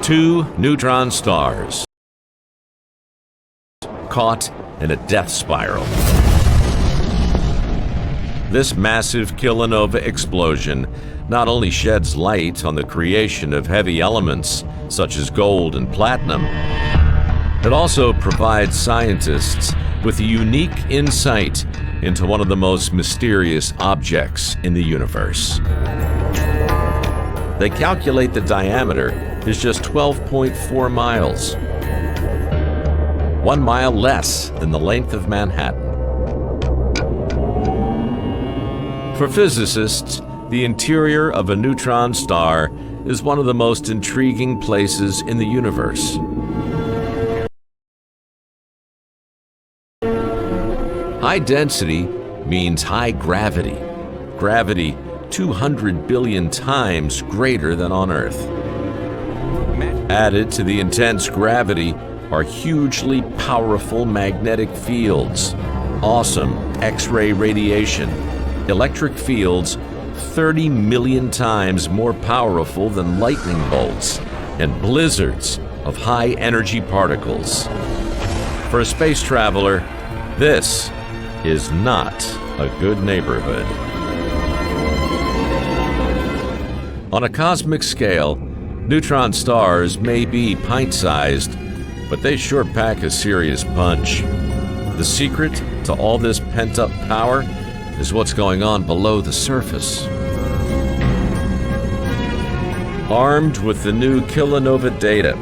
Two neutron stars caught in a death spiral. This massive kilonova explosion not only sheds light on the creation of heavy elements such as gold and platinum, it also provides scientists with a unique insight into one of the most mysterious objects in the universe. They calculate the diameter is just 12.4 miles, 1 mile less than the length of Manhattan. For physicists, the interior of a neutron star is one of the most intriguing places in the universe. High density means high gravity. Gravity 200 billion times greater than on Earth. Added to the intense gravity are hugely powerful magnetic fields, awesome X-ray radiation, electric fields 30 million times more powerful than lightning bolts, and blizzards of high-energy particles. For a space traveler, this is not a good neighborhood. On a cosmic scale, neutron stars may be pint-sized, but they sure pack a serious punch. The secret to all this pent-up power is what's going on below the surface. Armed with the new kilonova data,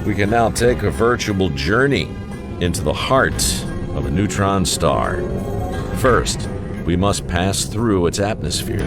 we can now take a virtual journey into the heart of a neutron star. First, we must pass through its atmosphere.